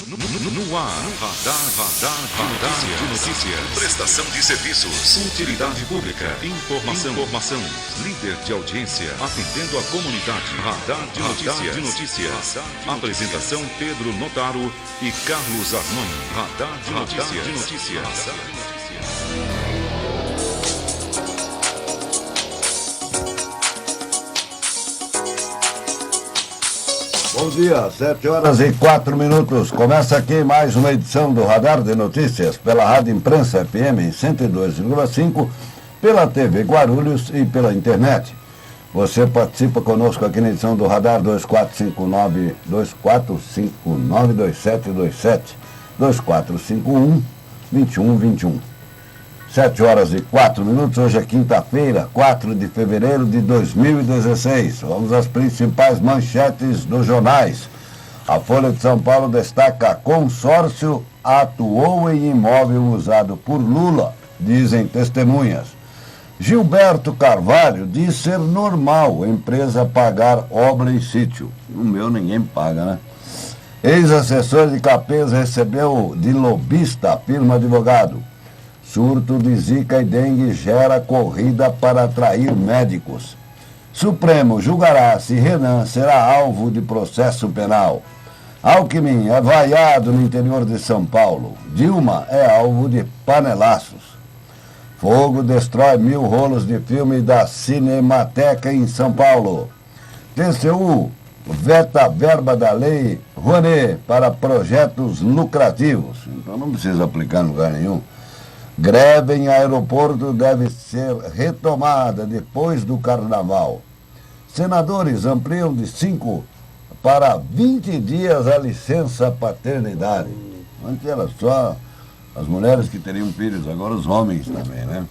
No ar, radar de notícias. Prestação de serviços. Utilidade pública. Informação. Líder de audiência. Atendendo a comunidade. Radar de notícias. Apresentação Pedro Notaro e Carlos Armani. Radar de notícias. Bom dia, 7h04. Começa aqui mais uma edição do Radar de Notícias pela Rádio Imprensa FM em 102,5, pela TV Guarulhos e pela internet. Você participa conosco aqui na edição do Radar 2459-2727, 2451-2121. 7h04. Hoje é quinta-feira, 4 de fevereiro de 2016. Vamos às principais manchetes dos jornais. A Folha de São Paulo destaca: consórcio atuou em imóvel usado por Lula, dizem testemunhas. Gilberto Carvalho diz ser normal empresa pagar obra em sítio. No meu ninguém paga, né? Ex-assessor de Capês recebeu de lobista, afirma advogado. Surto de Zika e dengue gera corrida para atrair médicos. Supremo julgará se Renan será alvo de processo penal. Alckmin é vaiado no interior de São Paulo. Dilma é alvo de panelaços. Fogo destrói 1.000 rolos de filme da Cinemateca em São Paulo. TCU veta verba da lei Rouanet para projetos lucrativos. Então não precisa aplicar em lugar nenhum. Greve em aeroporto deve ser retomada depois do carnaval. Senadores ampliam de 5 para 20 dias a licença paternidade. Antes era só as mulheres que teriam filhos, agora os homens também, né?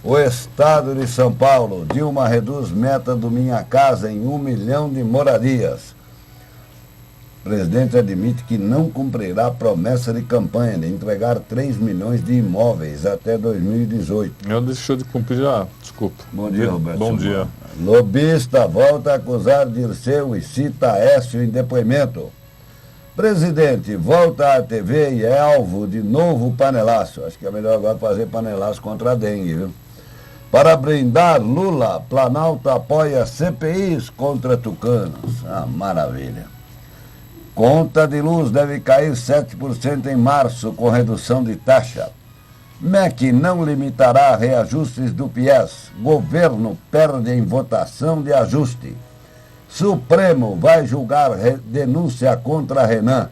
O Estado de São Paulo, Dilma reduz meta do Minha Casa em 1 milhão de moradias. O presidente admite que não cumprirá a promessa de campanha de entregar 3 milhões de imóveis até 2018. Não deixou de cumprir já, desculpa. Bom dia, Roberto. Bom dia. Lobista volta a acusar Dirceu e cita Aécio em depoimento. Presidente volta à TV e é alvo de novo panelaço. Acho que é melhor agora fazer panelaço contra a dengue, viu? Para brindar Lula, Planalto apoia CPIs contra tucanos. Ah, maravilha. Conta de luz deve cair 7% em março com redução de taxa. MEC não limitará reajustes do PIES. Governo perde em votação de ajuste. Supremo vai julgar denúncia contra Renan.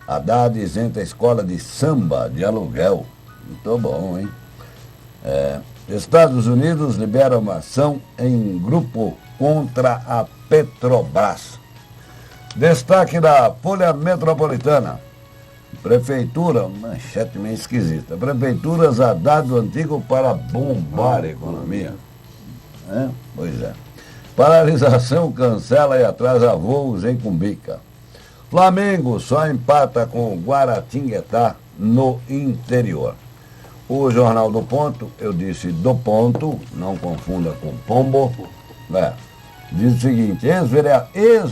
Haddad isenta a escola de samba de aluguel. Muito bom, hein? Estados Unidos libera uma ação em grupo contra a Petrobras. Destaque da Folha Metropolitana. Prefeitura, manchete meio esquisita. Prefeituras a dado antigo para bombar a economia. Pois é. Paralisação cancela e atrasa voos em Cumbica. Flamengo só empata com o Guaratinguetá no interior. O Jornal do Ponto, eu disse do Ponto, não confunda com Pombo, diz o seguinte: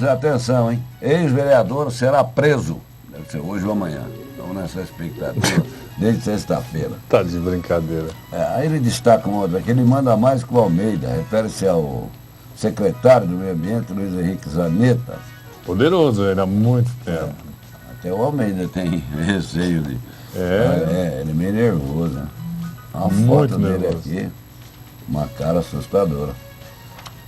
atenção, hein? Ex-vereador será preso. Deve ser hoje ou amanhã. Estamos nessa expectativa desde sexta-feira. Tá de brincadeira. Aí ele destaca uma outra, que ele manda mais que o Almeida, refere-se ao secretário do Meio Ambiente, Luiz Henrique Zanetta. Poderoso ele há muito tempo. Até o Almeida tem receio de... ele é meio nervoso, né? Uma muito foto dele nervoso. aqui, uma cara assustadora.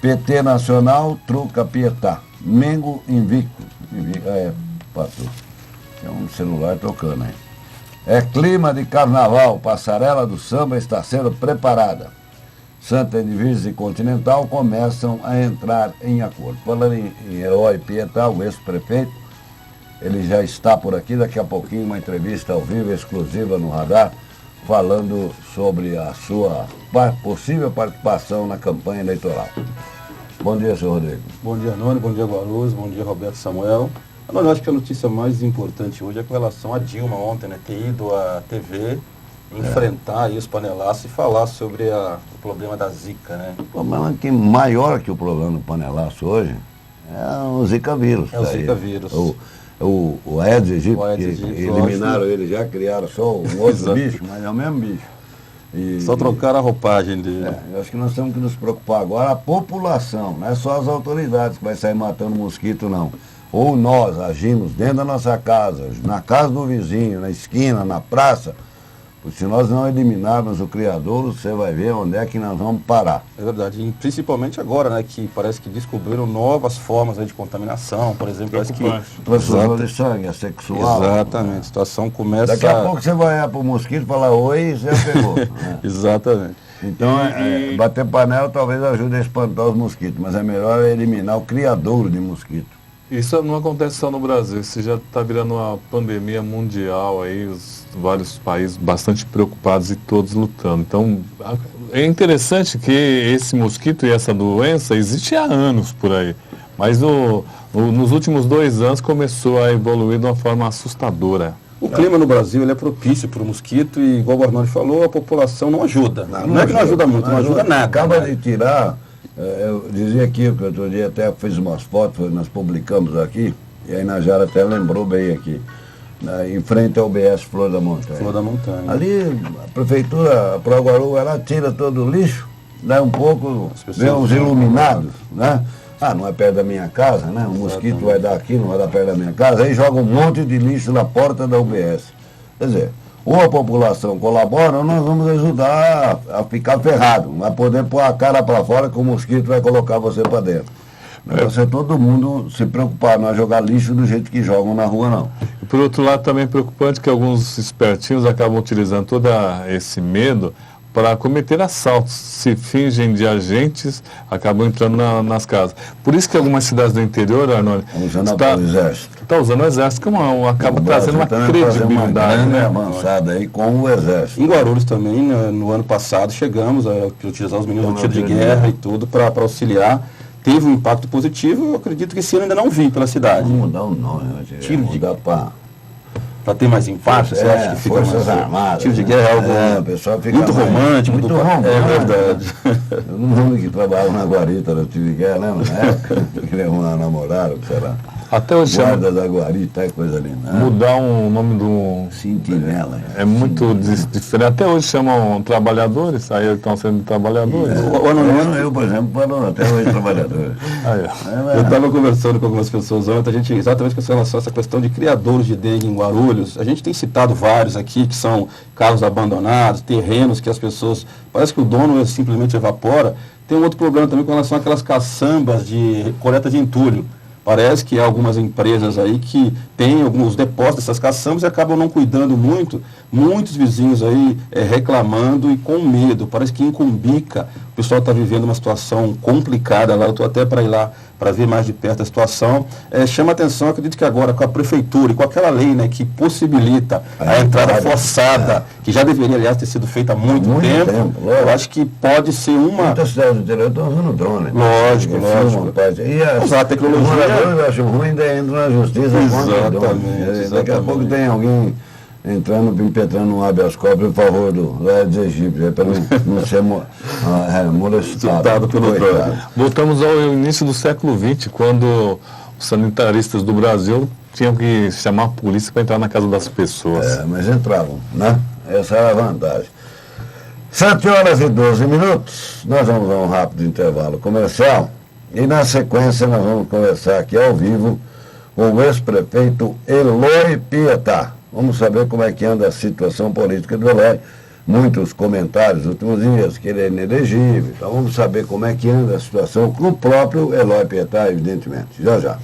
PT Nacional truca Pietá. Mengo invicto. Patrão. Tem um celular tocando aí. Clima de carnaval. Passarela do samba está sendo preparada. Santa Edvige e Continental começam a entrar em acordo. Falando em Herói Pietá, o ex-prefeito, ele já está por aqui. Daqui a pouquinho uma entrevista ao vivo, exclusiva no Radar, falando sobre a sua possível participação na campanha eleitoral. Bom dia, senhor Rodrigo. Bom dia, Noni. Bom dia, Guarulhos. Bom dia, Roberto Samuel. Eu acho que a notícia mais importante hoje é com relação a Dilma ontem, né? Ter ido à TV, enfrentar aí os panelaços e falar sobre o problema da Zika, né? O problema que maior que o problema do panelaço hoje é o Zika vírus. É o Zika vírus. o Aedes aegypti, O Aedes que aegypti, eliminaram ele, já criaram só um outro bicho, mas é o mesmo bicho. Só trocaram a roupagem dele. Eu acho que nós temos que nos preocupar agora, a população, não é só as autoridades que vai sair matando mosquito, não. Ou nós agimos dentro da nossa casa, na casa do vizinho, na esquina, na praça, porque se nós não eliminarmos o criador, você vai ver onde é que nós vamos parar. É verdade, e principalmente agora, né, que parece que descobriram novas formas aí de contaminação, por exemplo, parece que... Transfusão de sangue, é sexual. Exatamente, a situação começa... Daqui a pouco você vai olhar para o mosquito e falar, oi, você pegou. Né? Exatamente. Então, bater panela talvez ajude a espantar os mosquitos, mas é melhor eliminar o criador de mosquito. Isso não acontece só no Brasil, isso já está virando uma pandemia mundial aí, vários países bastante preocupados e todos lutando. Então, é interessante que esse mosquito e essa doença existe há anos por aí, mas nos últimos 2 anos começou a evoluir de uma forma assustadora. O clima no Brasil ele é propício para o mosquito e, igual o Arnoldo falou, a população não ajuda. Não é que não ajuda muito, não ajuda nada. Acaba de tirar... Eu dizia aqui, que outro dia até fiz umas fotos, nós publicamos aqui, e a Inajara até lembrou bem aqui, em frente ao UBS Flor da Montanha. Flor da Montanha. Ali, a prefeitura, a Proguaru, vai lá, tira todo o lixo, dá um pouco, vê os iluminados, né? Ah, não é perto da minha casa, né? Um mosquito vai dar aqui, não vai dar perto da minha casa, aí joga um monte de lixo na porta da UBS. Quer dizer, ou a população colabora, ou nós vamos ajudar a ficar ferrado. Vai poder pôr a cara para fora que o mosquito vai colocar você para dentro. O negócio é todo mundo se preocupar, não é jogar lixo do jeito que jogam na rua, não. E por outro lado, também é preocupante que alguns espertinhos acabam utilizando todo esse medo para cometer assaltos, se fingem de agentes, acabam entrando nas casas. Por isso que algumas cidades do interior, Arnoldo, usando o exército. Está usando o exército, que acaba trazendo uma credibilidade, né? Avançada aí com o exército. Em Guarulhos também, no ano passado, chegamos a utilizar os meninos no tiro de guerra e tudo para auxiliar. Teve um impacto positivo, eu acredito que esse ano ainda não vi pela cidade. Vamos mudar o nome, tiro de guerra. Para ter mais impacto, você acha que fica Forças mais... Armadas. Tiro de guerra é algo pessoal fica muito romântico. Muito romântico. É verdade. Eu não lembro que trabalhava na guarita do tiro de guerra, lembra? Na época, que levou uma namorada, sei lá. Até hoje Guarda da guarita, é coisa linda. Mudar o nome do... Sentinela. É muito diferente. Até hoje chamam trabalhadores, aí estão sendo trabalhadores. Eu, por exemplo, falo até hoje trabalhadores. Eu estava conversando com algumas pessoas ontem, a gente, exatamente com relação a essa questão de criadores de dengue em Guarulhos. A gente tem citado vários aqui, que são carros abandonados, terrenos que as pessoas... Parece que o dono simplesmente evapora. Tem um outro problema também com relação àquelas caçambas de coleta de entulho. Parece que há algumas empresas aí que têm alguns depósitos dessas caçambas e acabam não cuidando muito. Muitos vizinhos aí reclamando e com medo. Parece que em Cumbica o pessoal está vivendo uma situação complicada lá. Eu estou até para ir lá para ver mais de perto a situação. Chama atenção, acredito que agora com a prefeitura e com aquela lei, né, que possibilita a entrada forçada, que já deveria, aliás, ter sido feita há muito tempo, eu acho que pode ser uma... Muitas cidades do interior estão usando drone. Lógico. E usar a tecnologia... Eu acho ruim, ainda entra na justiça. Exatamente. Daqui a pouco tem alguém entrando, impetrando um habeas corpus em favor do Aedes aegypti, para não ser molestado pelo drone. Voltamos ao início do século XX, quando os sanitaristas do Brasil tinham que chamar a polícia para entrar na casa das pessoas. Mas entravam, né? Essa era a vantagem. 7h12, nós vamos a um rápido intervalo comercial. E na sequência nós vamos conversar aqui ao vivo com o ex-prefeito Eloy Pietá. Vamos saber como é que anda a situação política do Eloy. Muitos comentários nos últimos dias, que ele é inelegível. Então vamos saber como é que anda a situação com o próprio Eloy Pietá, evidentemente. Já, já.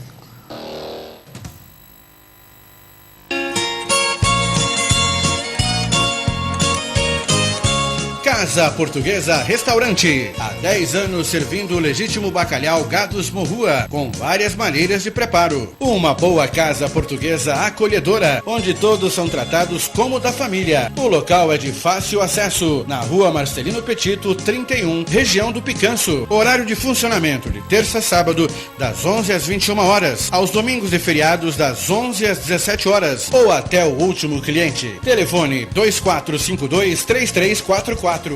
Casa Portuguesa Restaurante. Há 10 anos servindo o legítimo bacalhau Gados Morrua, com várias maneiras de preparo. Uma boa casa portuguesa acolhedora, onde todos são tratados como da família. O local é de fácil acesso, na Rua Marcelino Petito, 31, região do Picanço. Horário de funcionamento de terça a sábado, das 11 às 21 horas. Aos domingos e feriados, das 11 às 17 horas, ou até o último cliente. Telefone 2452-3344.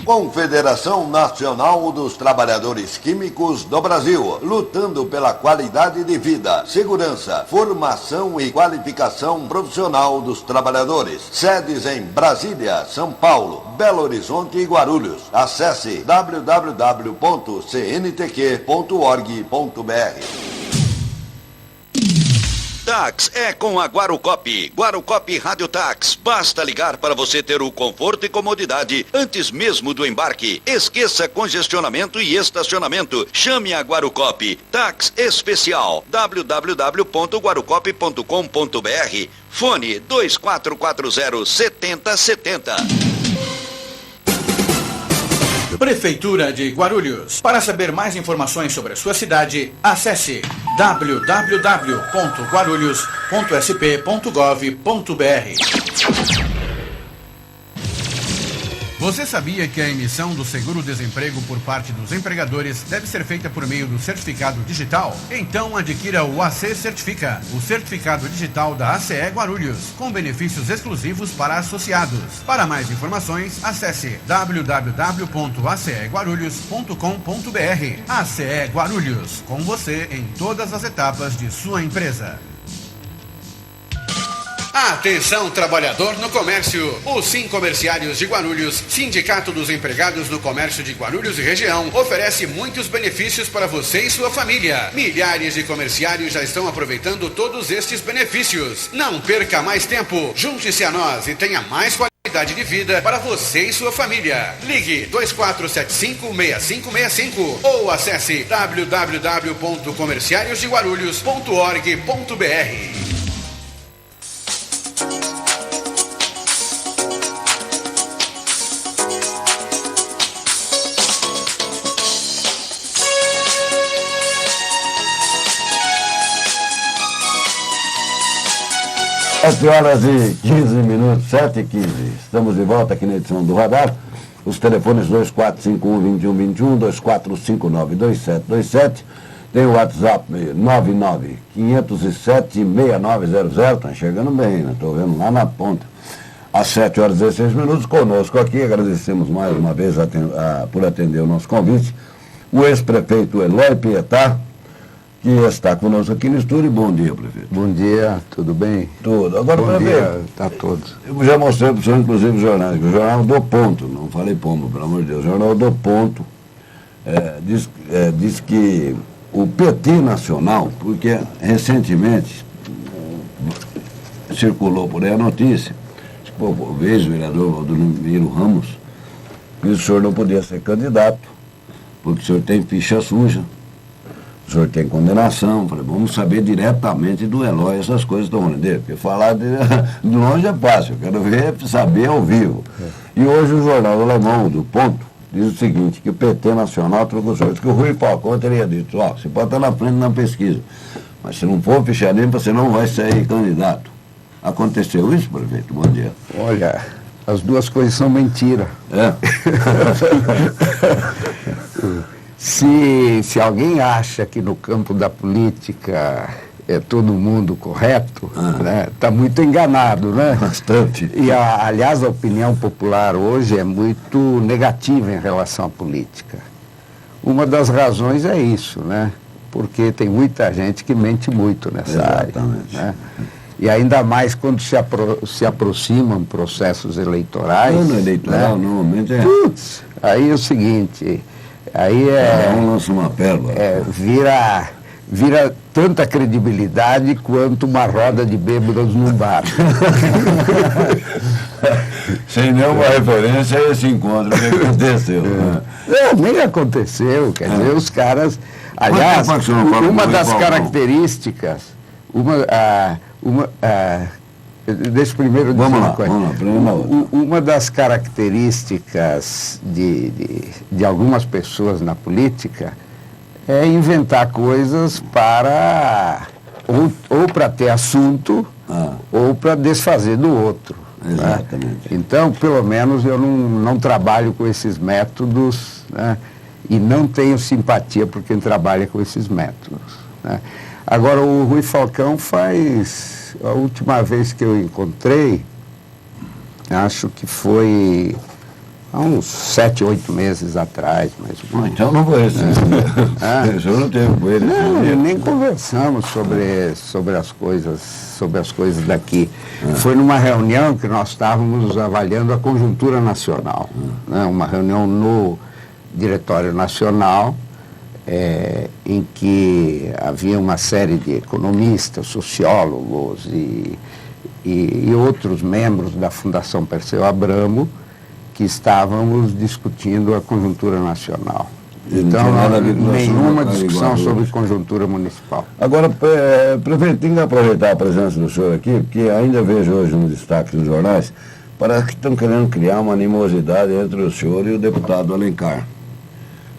Confederação Nacional dos Trabalhadores Químicos do Brasil, lutando pela qualidade de vida, segurança, formação e qualificação profissional dos trabalhadores. Sedes em Brasília, São Paulo, Belo Horizonte e Guarulhos. Acesse www.cntq.org.br. Tax é com a Guarucop. Guarucop Rádio Tax. Basta ligar para você ter o conforto e comodidade antes mesmo do embarque. Esqueça congestionamento e estacionamento. Chame a Guarucop. Tax especial. www.guarucop.com.br. Fone 2440-7070. Prefeitura de Guarulhos. Para saber mais informações sobre a sua cidade, acesse www.guarulhos.sp.gov.br. Você sabia que a emissão do seguro-desemprego por parte dos empregadores deve ser feita por meio do certificado digital? Então adquira o AC Certifica, o certificado digital da ACE Guarulhos, com benefícios exclusivos para associados. Para mais informações, acesse www.aceguarulhos.com.br. ACE Guarulhos, com você em todas as etapas de sua empresa. Atenção, trabalhador no comércio. O Sim Comerciários de Guarulhos, Sindicato dos Empregados no Comércio de Guarulhos e região, oferece muitos benefícios para você e sua família. Milhares de comerciários já estão aproveitando todos estes benefícios. Não perca mais tempo. Junte-se a nós e tenha mais qualidade de vida para você e sua família. Ligue 2475-6565 ou acesse www.comerciariosdeguarulhos.org.br. Sete horas e 15 minutos, 7h15. Estamos de volta aqui na edição do Radar. Os telefones 2451-2121, 2459-2727. Tem o WhatsApp 99507-6900. Está chegando bem, né? Estou vendo lá na ponta. Às 7 horas e 16 minutos, conosco aqui. Agradecemos mais uma vez por atender o nosso convite. O ex-prefeito Eloy Pietá, que está conosco aqui no estúdio. Bom dia, prefeito. Bom dia, tudo bem? Tudo. Agora, bom prefeito, dia a todos. Eu já mostrei para o senhor, inclusive, o jornal do Ponto, não falei pombo, pelo amor de Deus, o jornal do Ponto diz que o PT Nacional, porque recentemente circulou por aí a notícia, o ex-vereador Valdomiro Ramos, que o senhor não podia ser candidato, porque o senhor tem ficha suja, o senhor tem condenação. Falei, vamos saber diretamente do Eloy essas coisas estão falando dele, porque falar de longe é fácil, eu quero saber ao vivo. E hoje o jornal alemão do Ponto diz o seguinte, que o PT Nacional trocou o senhor, que o Rui Falcão teria dito, você pode estar na frente na pesquisa, mas se não for ficha limpa, você não vai sair candidato. Aconteceu isso, prefeito? Bom dia. Olha, as duas coisas são mentira. É? Se alguém acha que no campo da política é todo mundo correto, né, está muito enganado, né? Bastante. E, aliás, a opinião popular hoje é muito negativa em relação à política. Uma das razões é isso, né? Porque tem muita gente que mente muito nessa área. Né? E ainda mais quando se aproximam processos eleitorais. Ano eleitoral, né? normalmente é. Putz, aí é o seguinte, aí um lança uma pérola. Vira tanta credibilidade quanto uma roda de bêbados num bar. Sem nenhuma referência a esse encontro que aconteceu. Nem aconteceu, quer dizer, os caras. Aliás, uma das características. Deixa primeiro dizer uma coisa. Uma das características de algumas pessoas na política é inventar coisas para ou para ter assunto ou para desfazer do outro. Exatamente. Né? Então, pelo menos eu não trabalho com esses métodos, né? E não tenho simpatia por quem trabalha com esses métodos. Né? Agora, o Rui Falcão a última vez que eu encontrei, acho que foi há uns 7, 8 meses atrás, mais ou menos. Então não foi esse. O senhor não teve com ele? Não, nem conversamos sobre as coisas daqui. Foi numa reunião que nós estávamos avaliando a conjuntura nacional. Né? Uma reunião no Diretório Nacional, em que havia uma série de economistas, sociólogos e outros membros da Fundação Perseu Abramo, que estávamos discutindo a conjuntura nacional. Então, nenhuma discussão sobre conjuntura municipal. Agora, prefeito, tem que aproveitar a presença do senhor aqui, porque ainda vejo hoje um destaque nos jornais, parece que estão querendo criar uma animosidade entre o senhor e o deputado Alencar.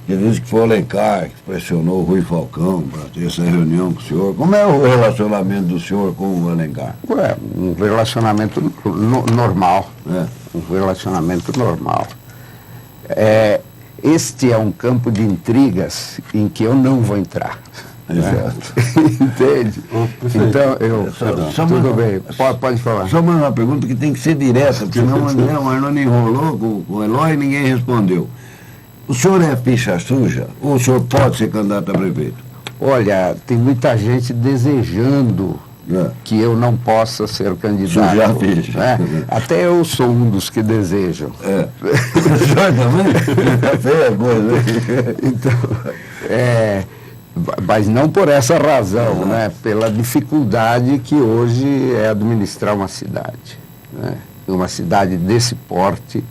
Ele diz que foi o Alencar que pressionou o Rui Falcão para ter essa reunião com o senhor. Como é o relacionamento do senhor com o Alencar? Um relacionamento normal. Um relacionamento normal. Este é um campo de intrigas em que eu não vou entrar. Exato. Entende? Então, tudo bem, pode falar. Só mais uma pergunta que tem que ser direta, porque senão o Arnone enrolou com o Eloy e ninguém respondeu. O senhor é ficha suja ou o senhor pode ser candidato a prefeito? Olha, tem muita gente desejando que eu não possa ser candidato. Sujar a ficha. Né? Até eu sou um dos que desejam. O senhor também? É feia a coisa. Então, mas não por essa razão, né? Pela dificuldade que hoje é administrar uma cidade. Né? Uma cidade desse porte,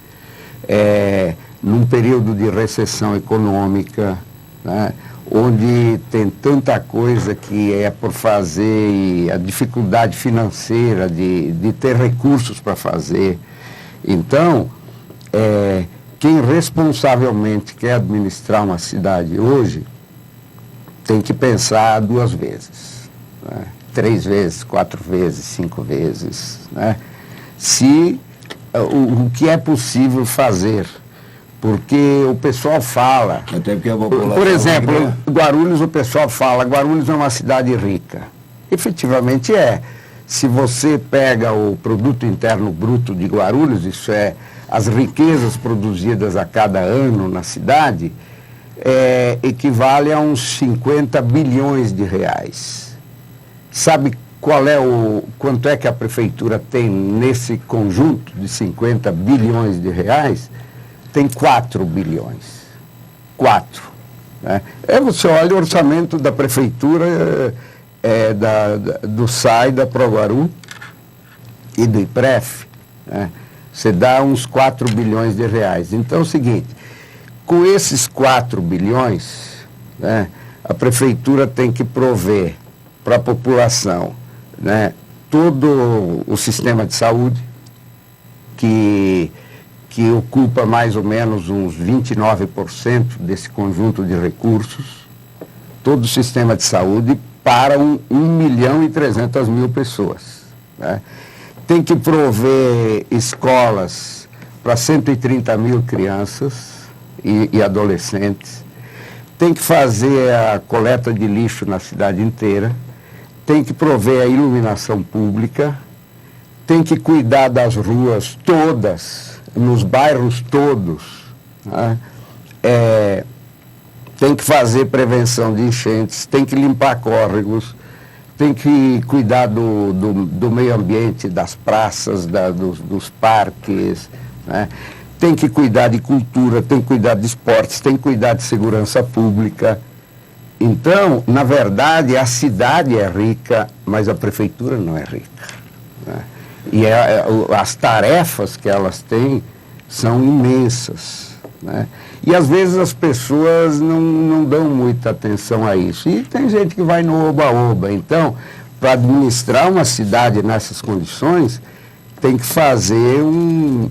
num período de recessão econômica, né, onde tem tanta coisa que é por fazer e a dificuldade financeira de ter recursos para fazer. Então, quem responsavelmente quer administrar uma cidade hoje tem que pensar 2 vezes, né, 3 vezes, 4 vezes, 5 vezes, né, se o que é possível fazer. Porque o pessoal fala, até porque a população, por exemplo, Guarulhos, o pessoal fala, Guarulhos é uma cidade rica. Efetivamente é. Se você pega o produto interno bruto de Guarulhos, isso é, as riquezas produzidas a cada ano na cidade, equivale a uns 50 bilhões de reais. Sabe quanto é que a prefeitura tem nesse conjunto de 50 bilhões de reais? Tem 4 bilhões. 4. Né? Você olha o orçamento da prefeitura, do SAI, da Proguaru e do IPREF. Né? Você dá uns 4 bilhões de reais. Então é o seguinte, com esses 4 bilhões, né, a prefeitura tem que prover para a população, né, todo o sistema de saúde, que ocupa mais ou menos uns 29% desse conjunto de recursos, todo o sistema de saúde para 1.300.000 pessoas. Né? Tem que prover escolas para 130.000 crianças e adolescentes, tem que fazer a coleta de lixo na cidade inteira, tem que prover a iluminação pública, tem que cuidar das ruas todas, nos bairros todos, né? Tem que fazer prevenção de enchentes, tem que limpar córregos, tem que cuidar do meio ambiente, das praças, dos parques, né? Tem que cuidar de cultura, tem que cuidar de esportes, tem que cuidar de segurança pública. Então, na verdade, a cidade é rica, mas a prefeitura não é rica. Né? E as tarefas que elas têm são imensas. Né? E às vezes as pessoas não dão muita atenção a isso. E tem gente que vai no oba-oba. Então, para administrar uma cidade nessas condições, tem que fazer um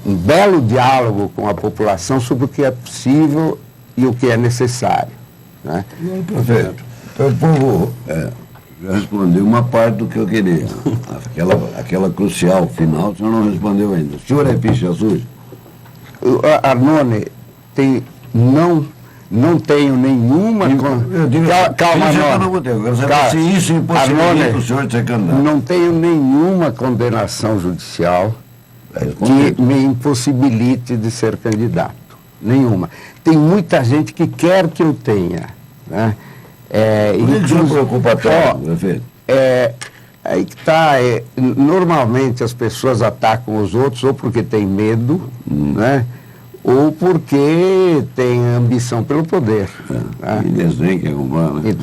belo diálogo com a população sobre o que é possível e o que é necessário. Né? Perfeito. Então, o povo já respondeu uma parte do que eu queria. Aquela crucial final, o senhor não respondeu ainda. O senhor é ficha suja? Arnone, não tenho nenhuma... Calma, Arnone. Se isso impossibilita o senhor de ser candidato. Não tenho nenhuma condenação judicial, que me impossibilite de ser candidato. Nenhuma. Tem muita gente que quer que eu tenha. Né? Por que não preocupa tanto, prefeito? Aí que está. Normalmente as pessoas atacam os outros ou porque tem medo, né? Ou porque tem ambição pelo poder. Né? E desenho que é comprar, né?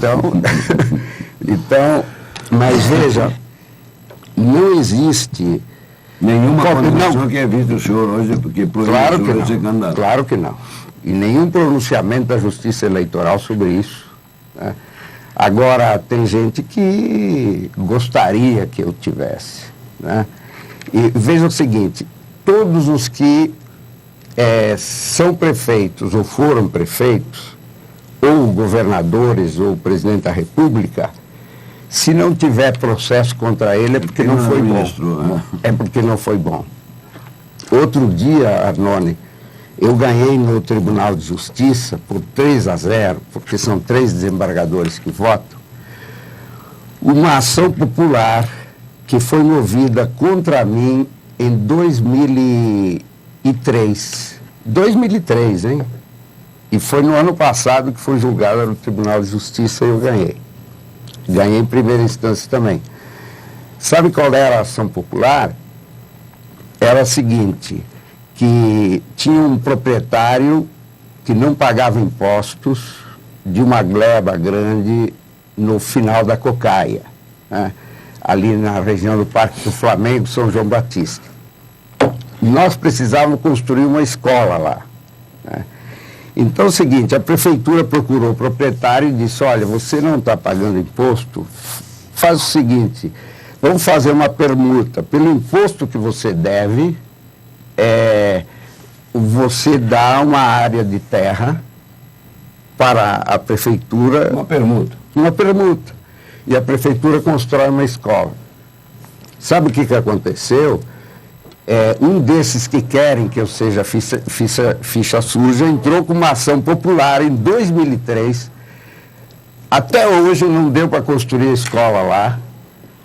Então, mas veja, não existe nenhuma condição que evite o senhor hoje, porque claro que não, ser candidato. Claro que não. E nenhum pronunciamento da Justiça Eleitoral sobre isso. Né? Agora, tem gente que gostaria que eu tivesse. Né? E veja o seguinte, todos os que são prefeitos ou foram prefeitos, ou governadores ou presidente da República, se não tiver processo contra ele é porque não foi bom. É porque não foi bom. Outro dia, Arnone, eu ganhei no Tribunal de Justiça por 3-0, porque são 3 desembargadores que votam, uma ação popular que foi movida contra mim em 2003. 2003, hein? E foi no ano passado que foi julgada no Tribunal de Justiça e eu ganhei. Ganhei em primeira instância também. Sabe qual era a ação popular? Era a seguinte, que tinha um proprietário que não pagava impostos de uma gleba grande no final da Cocaia, né? Ali na região do Parque do Flamengo, São João Batista. E nós precisávamos construir uma escola lá, né? Então é o seguinte, a prefeitura procurou o proprietário e disse, olha, você não está pagando imposto, faz o seguinte, vamos fazer uma permuta, pelo imposto que você deve, você dá uma área de terra para a prefeitura... Uma permuta. Uma permuta. E a prefeitura constrói uma escola. Sabe o que aconteceu? Um desses que querem que eu seja ficha suja entrou com uma ação popular em 2003. Até hoje não deu para construir a escola lá.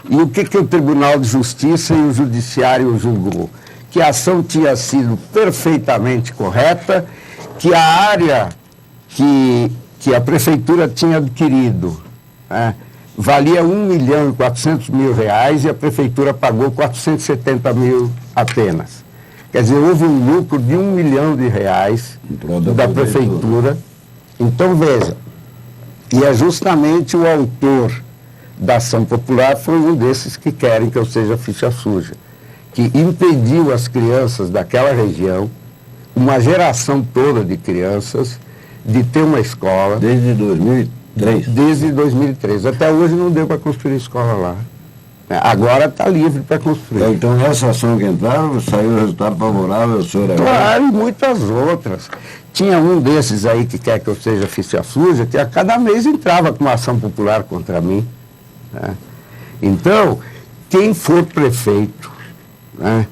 E o que o Tribunal de Justiça e o Judiciário julgou? Que a ação tinha sido perfeitamente correta, que a área que a prefeitura tinha adquirido, né, valia R$1.400.000 e a prefeitura pagou 470 mil apenas. Quer dizer, houve um lucro de R$1 milhão da prefeitura. Então, veja, e é justamente o autor da ação popular foi um desses que querem que eu seja ficha suja, que impediu as crianças daquela região, uma geração toda de crianças, de ter uma escola. Desde 2003? Desde 2003. Até hoje não deu para construir escola lá. Agora está livre para construir. Então, essa ação que entraram, saiu o resultado favorável ao senhor? Claro, e muitas outras. Tinha um desses aí que quer que eu seja ficha suja, que a cada mês entrava com uma ação popular contra mim. Né? Então, quem for prefeito, né,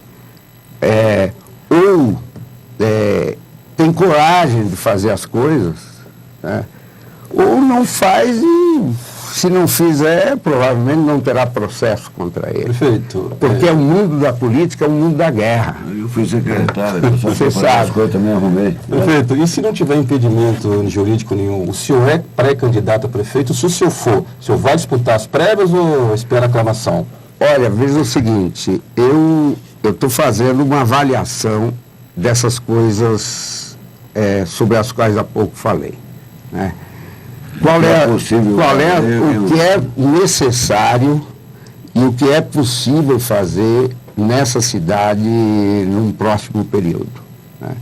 tem coragem de fazer as coisas, né, ou não faz e, se não fizer, provavelmente não terá processo contra ele. Perfeito. Porque o mundo da política é o mundo da guerra. Eu fui secretário, você sabe. As coisas também arrumei. Prefeito, e se não tiver impedimento jurídico nenhum, o senhor é pré-candidato a prefeito? Se o senhor for, o senhor vai disputar as prévias ou espera a aclamação? Olha, veja o seguinte, eu estou fazendo uma avaliação dessas coisas sobre as quais há pouco falei, né? O que é necessário e o que é possível fazer nessa cidade num próximo período, né?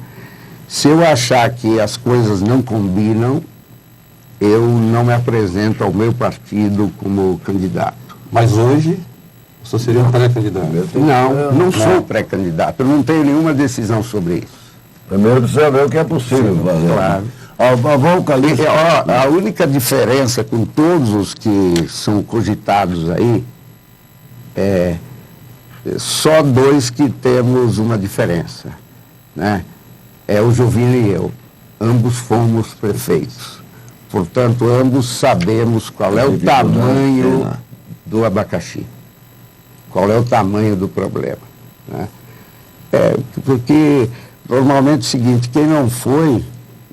Se eu achar que as coisas não combinam, eu não me apresento ao meu partido como candidato. Mas hoje, o senhor seria um pré-candidato? Não sou pré-candidato, eu não tenho nenhuma decisão sobre isso. Primeiro precisa ver o que é possível fazer. Claro. A única diferença com todos os que são cogitados aí só 2 que temos uma diferença, né? É o Jovino e eu. Ambos fomos prefeitos. Portanto, ambos sabemos qual é o tamanho do abacaxi. Qual é o tamanho do problema, né? Porque normalmente é o seguinte, quem não foi,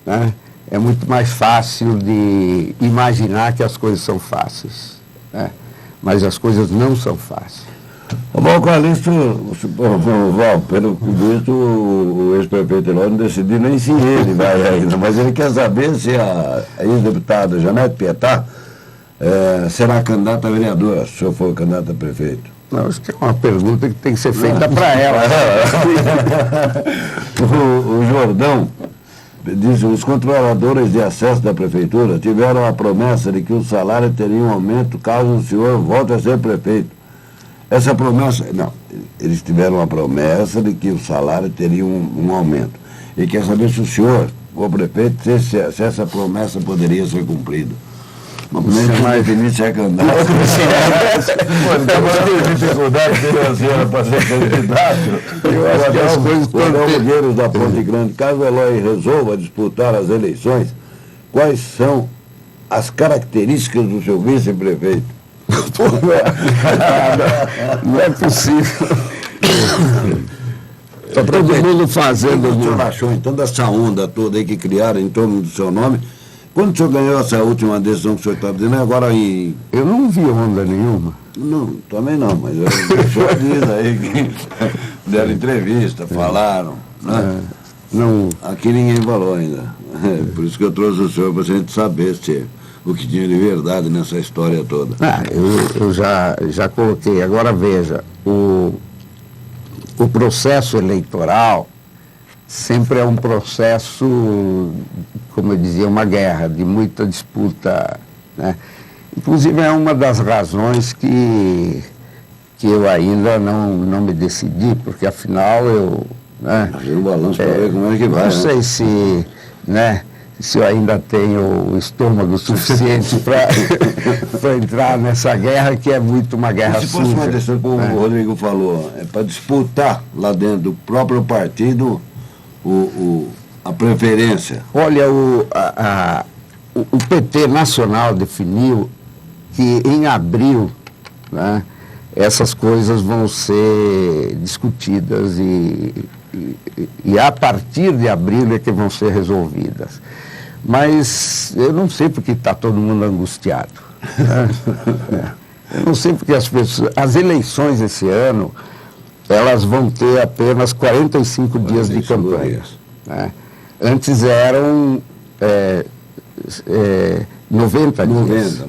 né, é muito mais fácil de imaginar que as coisas são fáceis, né? Mas as coisas não são fáceis. Bom, Calixto, pelo visto, o ex-prefeito Eloy não decidiu nem se ele vai ainda, mas ele quer saber se a ex-deputada Janete Pietá será candidata a vereadora, se o senhor for candidato a prefeito. Não, acho que é uma pergunta que tem que ser feita para ela. O Jordão diz: os controladores de acesso da prefeitura tiveram a promessa de que o salário teria um aumento caso o senhor volte a ser prefeito. Essa promessa, não, eles tiveram a promessa de que o salário teria um aumento. E quer saber se o senhor, o prefeito, se essa promessa poderia ser cumprida. Mas mais definir se é candidato. Tem dificuldade financeira para ser candidato. Eu acho que as coisas estão da Ponte Grande. Caso o Eloy resolva disputar as eleições, quais são as características do seu vice-prefeito? Não é possível. Está todo mundo fazendo. O senhor achou, então, dessa onda toda aí que criaram em torno do seu nome? Quando o senhor ganhou essa última decisão que o senhor está dizendo, agora em... Eu não vi onda nenhuma. Não, também não, mas o senhor diz aí que deram entrevista, falaram, né? Não. Aqui ninguém falou ainda. Por isso que eu trouxe o senhor para a gente saber se o que tinha de verdade nessa história toda. Eu já coloquei. Agora veja, o processo eleitoral sempre é um processo, como eu dizia, uma guerra, de muita disputa, né? Inclusive é uma das razões que eu ainda não me decidi, porque afinal eu... Né, um balanço para ver como é que vai. Não sei se, né, se eu ainda tenho o estômago suficiente para entrar nessa guerra, que é muito uma guerra suja. Se fosse uma decisão, como o Rodrigo falou, é para disputar lá dentro do próprio partido a preferência. Olha, o PT Nacional definiu que em abril, né, essas coisas vão ser discutidas e a partir de abril é que vão ser resolvidas. Mas eu não sei porque está todo mundo angustiado, né? Eu não sei porque as eleições esse ano, elas vão ter apenas 45 dias de campanha, né? Antes eram 90 dias.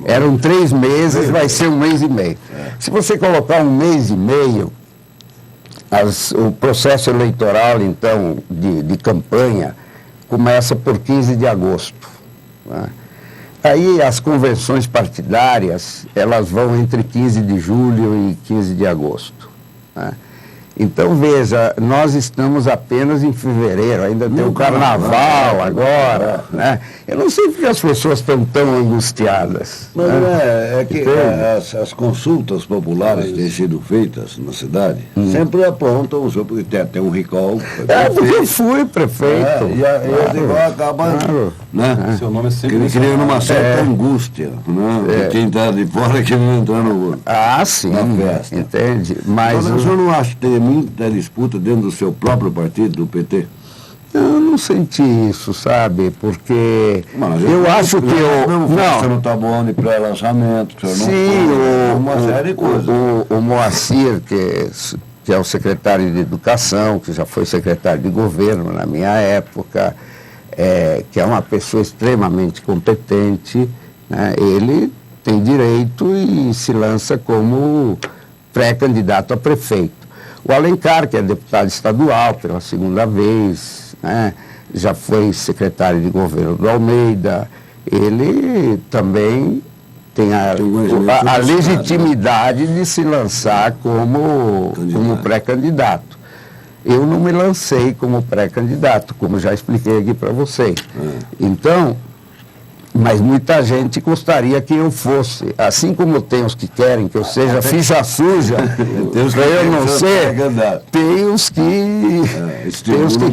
Eram 3 meses, vai ser 1 mês e meio. Se você colocar 1 mês e meio, o processo eleitoral, então, de campanha, começa por 15 de agosto. Né? Aí as convenções partidárias, elas vão entre 15 de julho e 15 de agosto. Né? Então, veja, nós estamos apenas em fevereiro, ainda tem o carnaval agora, né? Eu não sei porque as pessoas estão tão angustiadas. Mas né? É que as consultas populares que têm sido feitas na cidade sempre apontam, porque tem até um recall. Porque eu fui prefeito. E o recall acaba, né? Seu nome é sempre... Criando uma certa angústia, né? De quem está de fora que não entra no... Sim, entende? Mas o senhor não acha que tem muita disputa dentro do seu próprio partido, do PT? Eu não senti isso, sabe? Porque eu acho que você não está bom de pré-lançamento, uma série de coisas. O Moacir, que é o secretário de Educação, que já foi secretário de governo na minha época, que é uma pessoa extremamente competente, né? Ele tem direito e se lança como pré-candidato a prefeito. O Alencar, que é deputado estadual pela 2ª vez, né, já foi secretário de governo do Almeida, ele também tem a legitimidade de se lançar como pré-candidato. Eu não me lancei como pré-candidato, como já expliquei aqui para vocês. Então, mas muita gente gostaria que eu fosse, assim como tem os que querem que eu seja ficha suja, para eu não ser, tem os que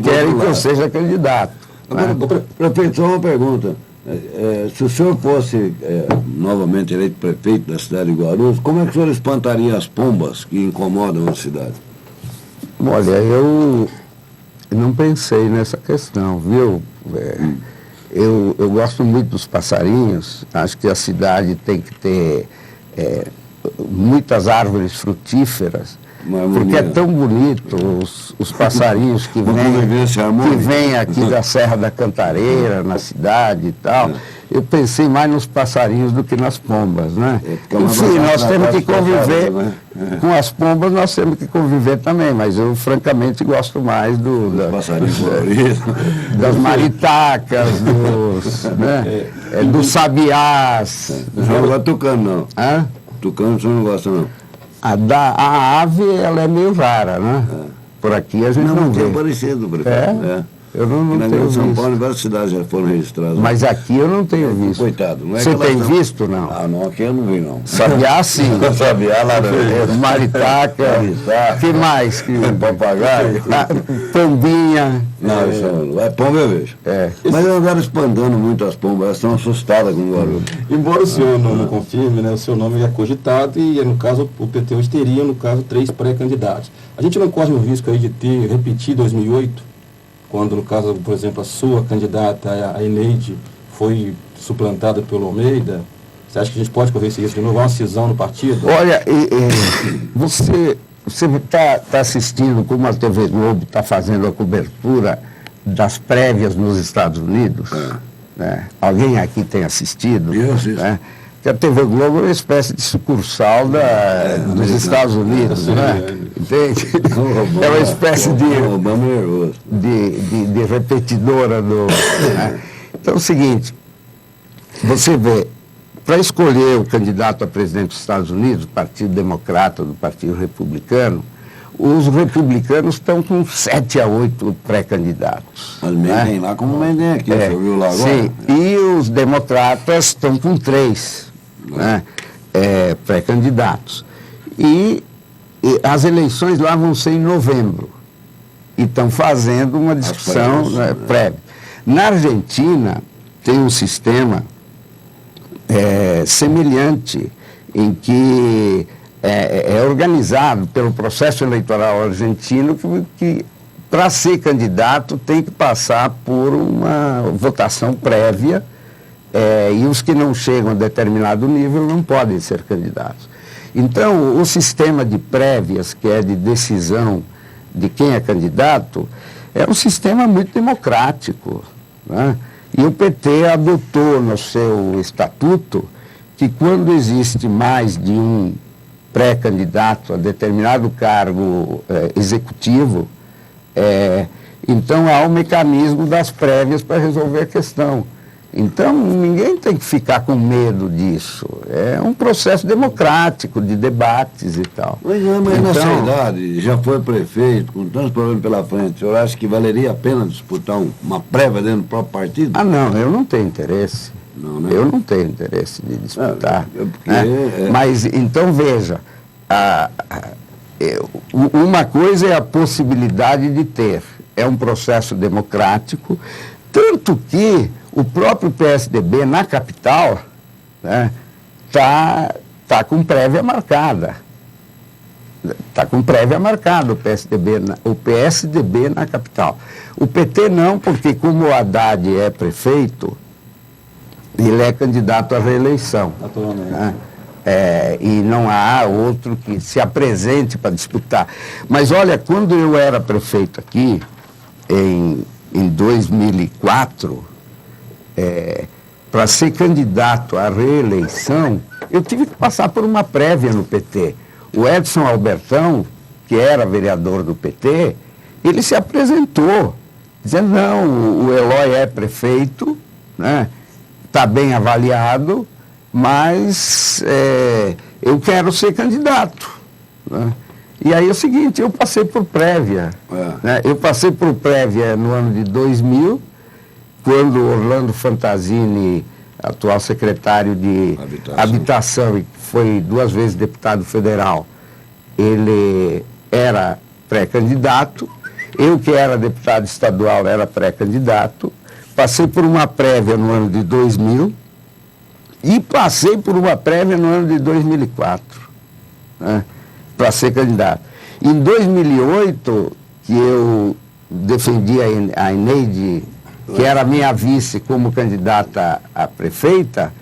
querem que eu seja candidato. Agora, prefeito, só uma pergunta. Se o senhor fosse novamente eleito prefeito da cidade de Guarulhos, como é que o senhor espantaria as pombas que incomodam a cidade? Olha, eu não pensei nessa questão, viu? Eu gosto muito dos passarinhos, acho que a cidade tem que ter muitas árvores frutíferas, porque é tão bonito os passarinhos que vêm aqui da Serra da Cantareira, na cidade e tal. Eu pensei mais nos passarinhos do que nas pombas, né? Enfim, nós temos que conviver com as pombas, nós temos que conviver também, mas eu francamente gosto mais dos passarinhos coloridos, das maritacas, dos sabiás. Não gosta de tucano, não. Hã? Tucano você não gosta, não. A ave, ela é meio rara, né? Por aqui a gente não vê. É parecido, prefeito. Eu não tenho visto. São Paulo, em várias cidades já foram registradas. Mas aqui eu não tenho visto. Coitado. Não é Você tem visto, não? Ah, não, aqui eu não vi, não. Sabiá, sim. Sabiá, laranja. Maritaca. Que mais? Papagaio. Pombinha. Não, pomba eu vejo. Mas eu andaram espantando muito as pombas, elas estão assustadas com o barulho. Embora o senhor não confirme, né, o seu nome é cogitado e, no caso, o PT hoje teria, no caso, 3 pré-candidatos. A gente não corre o risco aí de ter repetido 2008? Quando, no caso, por exemplo, a sua candidata, a Eneide, foi suplantada pelo Almeida, você acha que a gente pode correr esse risco de novo? Há uma cisão no partido? Olha, você está assistindo como a TV Globo está fazendo a cobertura das prévias nos Estados Unidos? Né? Alguém aqui tem assistido? Eu assisto. Né? Que a TV Globo é uma espécie de sucursal dos Estados Unidos, né? Entende? É uma espécie de repetidora do... Né? Então é o seguinte, você vê, para escolher o candidato a presidente dos Estados Unidos, do Partido Democrata ou do Partido Republicano, os republicanos estão com 7 a 8 pré-candidatos. Mas mentem lá como mentem aqui, você viu lá agora? Sim, e os democratas estão com 3 pré-candidatos. E as eleições lá vão ser em novembro. E estão fazendo uma discussão prévia. Na Argentina, tem um sistema semelhante, em que é organizado pelo processo eleitoral argentino, que para ser candidato tem que passar por uma votação prévia, e os que não chegam a determinado nível não podem ser candidatos. Então, o sistema de prévias, que é de decisão de quem é candidato, é um sistema muito democrático, né? E o PT adotou no seu estatuto que quando existe mais de um pré-candidato a determinado cargo executivo, então há um mecanismo das prévias para resolver a questão. Então, ninguém tem que ficar com medo disso. É um processo democrático, de debates e tal. Mas nessa idade, já foi prefeito, com tantos problemas pela frente, o senhor acha que valeria a pena disputar uma prévia dentro do próprio partido? Ah, não, eu não tenho interesse. Não, né? Eu não tenho interesse de disputar. Mas, então, veja, uma coisa é a possibilidade de ter. É um processo democrático, tanto que o próprio PSDB na capital tá com prévia marcada. Está com prévia marcada o PSDB na capital. O PT não, porque como o Haddad é prefeito, ele é candidato à reeleição. Né? E não há outro que se apresente para disputar. Mas olha, quando eu era prefeito aqui, em 2004, para ser candidato à reeleição, eu tive que passar por uma prévia no PT. O Edson Albertão, que era vereador do PT, ele se apresentou, dizendo, não, o Eloy é prefeito, né? Está bem avaliado, mas eu quero ser candidato. Né? E aí é o seguinte, eu passei por prévia. Né? Eu passei por prévia no ano de 2000, quando Orlando Fantasini, atual secretário de Habitação, e foi 2 vezes deputado federal, ele era pré-candidato, eu que era deputado estadual era pré-candidato, passei por uma prévia no ano de 2000 e passei por uma prévia no ano de 2004, né, para ser candidato. Em 2008, que eu defendi a Eneide, que era minha vice como candidata a prefeita,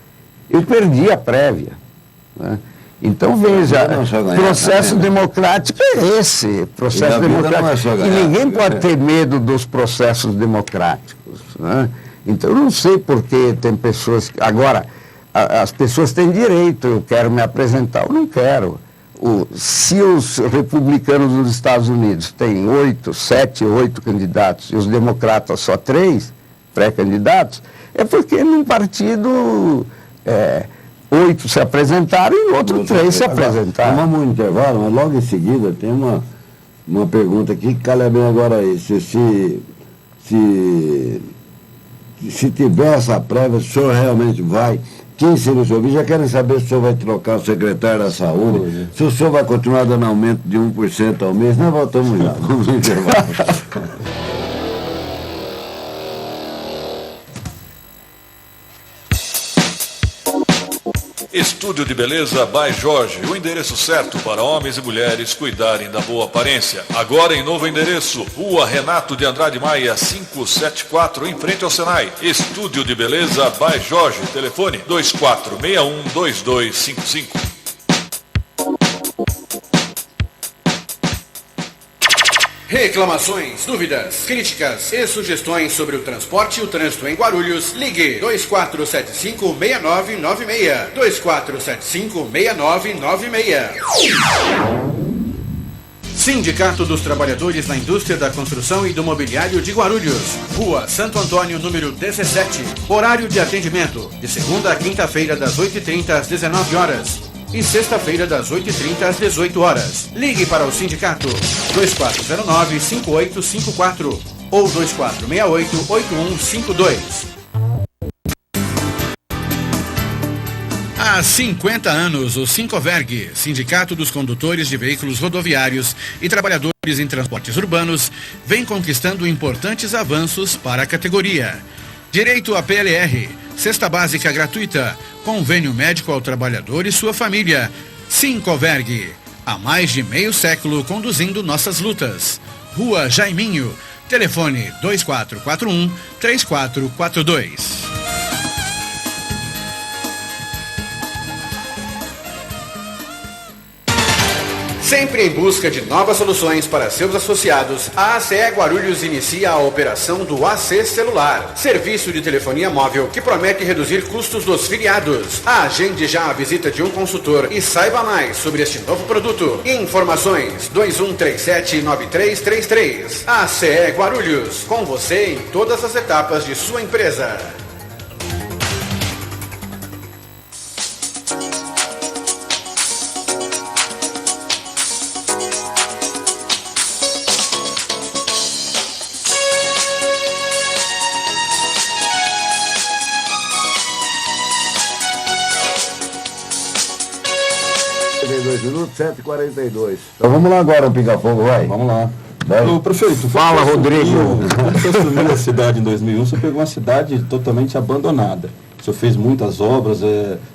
eu perdi a prévia, né? Então, veja, processo democrático é esse, processo democrático. E ninguém pode ter medo dos processos democráticos, né? Então, eu não sei por que tem pessoas... Agora, as pessoas têm direito, eu quero me apresentar, eu não quero. Se os republicanos nos Estados Unidos têm 7, 8 candidatos e os democratas só 3 pré-candidatos, é porque num partido... 8 se apresentaram e outro 3 se apresentaram. Vamos ao intervalo, mas logo em seguida tem uma pergunta aqui que calha bem agora aí. Se tiver essa prévia, o senhor realmente vai? Quem seria o senhor? Já querem saber se o senhor vai trocar o secretário da saúde, se o senhor vai continuar dando aumento de 1% ao mês. Nós voltamos já. Vamos ao intervalo. Estúdio de Beleza by Jorge, o endereço certo para homens e mulheres cuidarem da boa aparência. Agora em novo endereço, Rua Renato de Andrade Maia, 574, em frente ao Senai. Estúdio de Beleza by Jorge, telefone 2461-2255. Reclamações, dúvidas, críticas e sugestões sobre o transporte e o trânsito em Guarulhos, ligue 2475-6996, 2475-6996. Sindicato dos Trabalhadores na Indústria da Construção e do Mobiliário de Guarulhos, Rua Santo Antônio, número 17, horário de atendimento, de segunda a quinta-feira das 8h30 às 19 horas. E sexta-feira das 8h30 às 18 horas. Ligue para o sindicato 2409-5854 ou 2468-8152. Há 50 anos, o Sincoverg, Sindicato dos Condutores de Veículos Rodoviários e Trabalhadores em Transportes Urbanos, vem conquistando importantes avanços para a categoria. Direito à PLR, cesta básica gratuita, convênio médico ao trabalhador e sua família. Sincoverg, há mais de meio século conduzindo nossas lutas. Rua Jaiminho, telefone 2441-3442. Sempre em busca de novas soluções para seus associados, a ACE Guarulhos inicia a operação do AC Celular, serviço de telefonia móvel que promete reduzir custos dos filiados. Agende já a visita de um consultor e saiba mais sobre este novo produto. Informações 2137-9333. ACE Guarulhos, com você em todas as etapas de sua empresa. Minutos, 7h42. Então vamos lá agora, o Pica-Fogo, vai. Vamos lá. Vai. Prefeito, fala, Rodrigo. Quando você assumiu a cidade em 2001, você pegou uma cidade totalmente abandonada. O senhor fez muitas obras,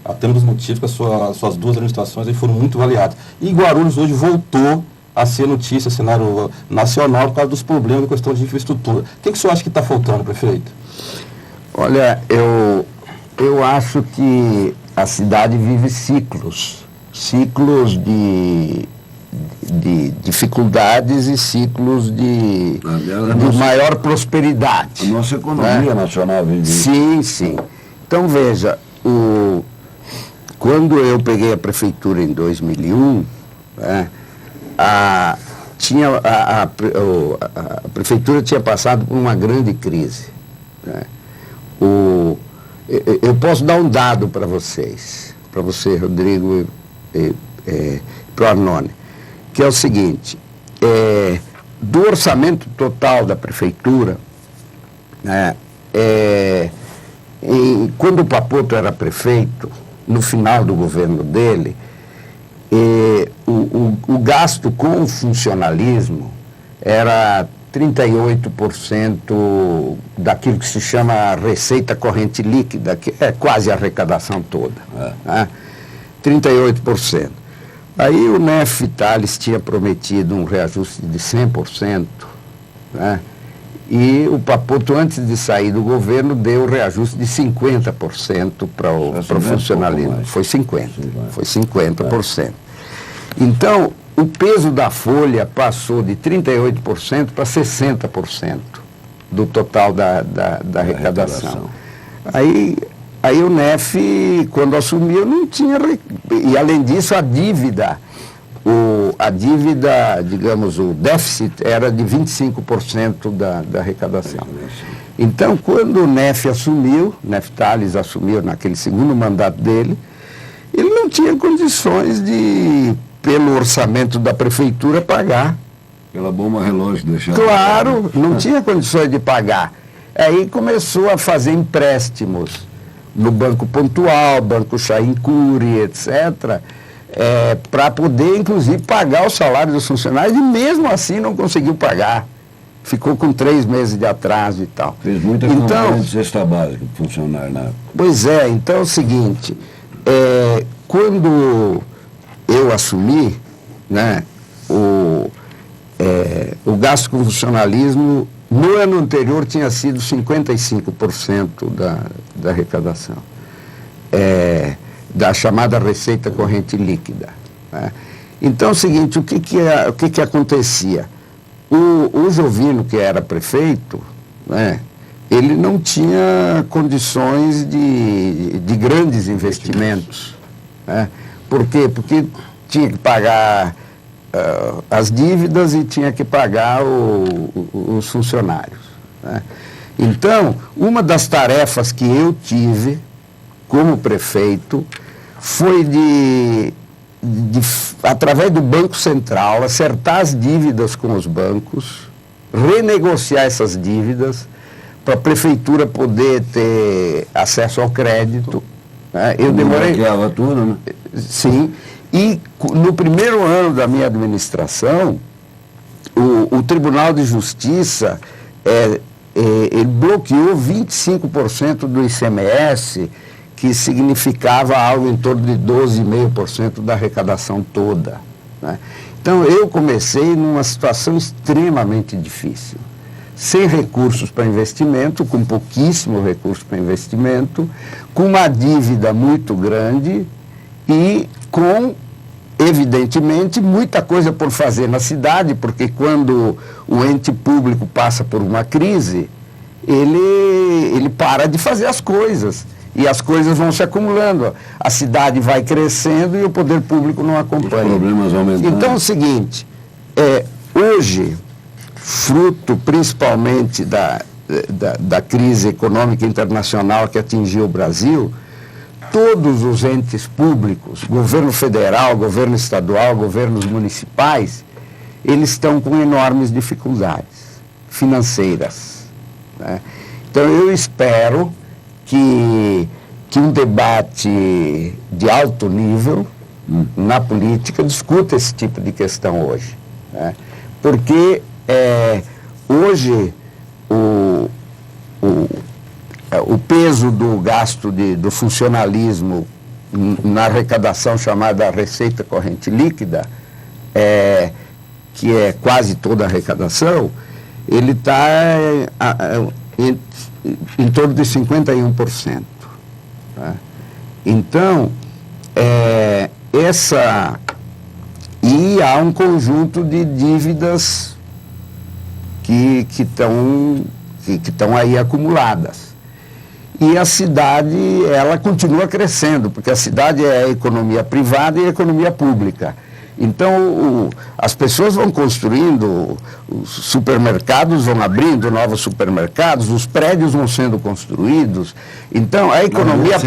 até um dos motivos que as suas duas administrações aí foram muito avaliadas. E Guarulhos hoje voltou a ser notícia, cenário nacional, por causa dos problemas de questão de infraestrutura. O que o senhor acha que está faltando, prefeito? Olha, eu acho que a cidade vive ciclos de dificuldades e ciclos de maior prosperidade. A nossa economia nacional vive. Sim. Então, veja, quando eu peguei a prefeitura em 2001, a prefeitura tinha passado por uma grande crise, né? Eu posso dar um dado para vocês, para você, Rodrigo, para o Arnone, que é o seguinte: do orçamento total da prefeitura, né, quando o Papoto era prefeito, no final do governo dele, o gasto com o funcionalismo era 38% daquilo que se chama receita corrente líquida, que é quase a arrecadação toda. Né? 38%. Aí o Nef Tales tinha prometido um reajuste de 100%, né? E o Papoto, antes de sair do governo, deu o reajuste de 50% para o funcionalismo. Foi 50%. Então, o peso da folha passou de 38% para 60% do total da arrecadação. Aí o Nef, quando assumiu, não tinha... E, além disso, a dívida, digamos, o déficit era de 25% da arrecadação. Então, quando o Nef Tales assumiu naquele segundo mandato dele, ele não tinha condições de, pelo orçamento da prefeitura, pagar. Aquela bomba relógio deixava. Claro, não tinha condições de pagar. Aí começou a fazer empréstimos no Banco Pontual, Banco Chaim Cury, etc., para poder, inclusive, pagar o salário dos funcionários, e mesmo assim não conseguiu pagar. Ficou com 3 meses de atraso e tal. Fez muita campanha de cesta básica para funcionário na época. Pois é, então é o seguinte, quando eu assumi, né, o gasto com funcionalismo, no ano anterior tinha sido 55% da arrecadação. Da chamada receita corrente líquida, né? Então é o seguinte, o que acontecia? O Jovino, que era prefeito, né, ele não tinha condições de grandes investimentos, né? Por quê? Porque tinha que pagar as dívidas e tinha que pagar os funcionários, né? Então, uma das tarefas que eu tive como prefeito foi através do Banco Central, acertar as dívidas com os bancos, renegociar essas dívidas, para a prefeitura poder ter acesso ao crédito, né? Eu demorei... tudo, né? Sim, e no primeiro ano da minha administração, o Tribunal de Justiça ele bloqueou 25% do ICMS, que significava algo em torno de 12,5% da arrecadação toda, né? Então, eu comecei numa situação extremamente difícil, sem recursos para investimento, com pouquíssimo recurso para investimento, com uma dívida muito grande e com, evidentemente, muita coisa por fazer na cidade, porque quando o ente público passa por uma crise, ele para de fazer as coisas. E as coisas vão se acumulando. A cidade vai crescendo e o poder público não acompanha. Os problemas aumentando. Então é o seguinte, hoje, fruto principalmente da crise econômica internacional que atingiu o Brasil, todos os entes públicos, governo federal, governo estadual, governos municipais, eles estão com enormes dificuldades financeiras, né? Então eu espero que um debate de alto nível na política discuta esse tipo de questão hoje, né? Porque hoje o peso do gasto do funcionalismo na arrecadação chamada receita corrente líquida, que é quase toda a arrecadação, ele está em torno de 51%. Tá? Então, e há um conjunto de dívidas que estão aí acumuladas. E a cidade, ela continua crescendo, porque a cidade é a economia privada e a economia pública. Então, as pessoas vão construindo, os supermercados vão abrindo novos supermercados, os prédios vão sendo construídos. Então, a economia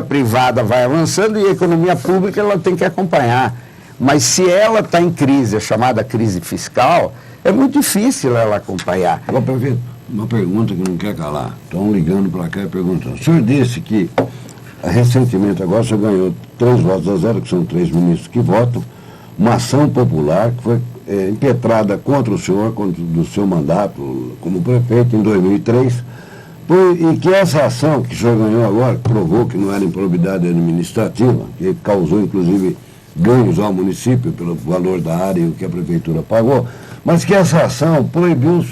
privada vai avançando e a economia pública ela tem que acompanhar. Mas se ela está em crise, a chamada crise fiscal, é muito difícil ela acompanhar. Agora, prefeito, uma pergunta que não quer calar. Estão ligando para cá e perguntando. O senhor disse que recentemente agora o senhor ganhou 3 votos a 0, que são 3 ministros que votam, uma ação popular que foi impetrada contra o senhor, contra do seu mandato como prefeito em 2003, E que essa ação que o senhor ganhou agora, que provou que não era improbidade administrativa, que causou inclusive ganhos ao município pelo valor da área e o que a prefeitura pagou, mas que essa ação proibiu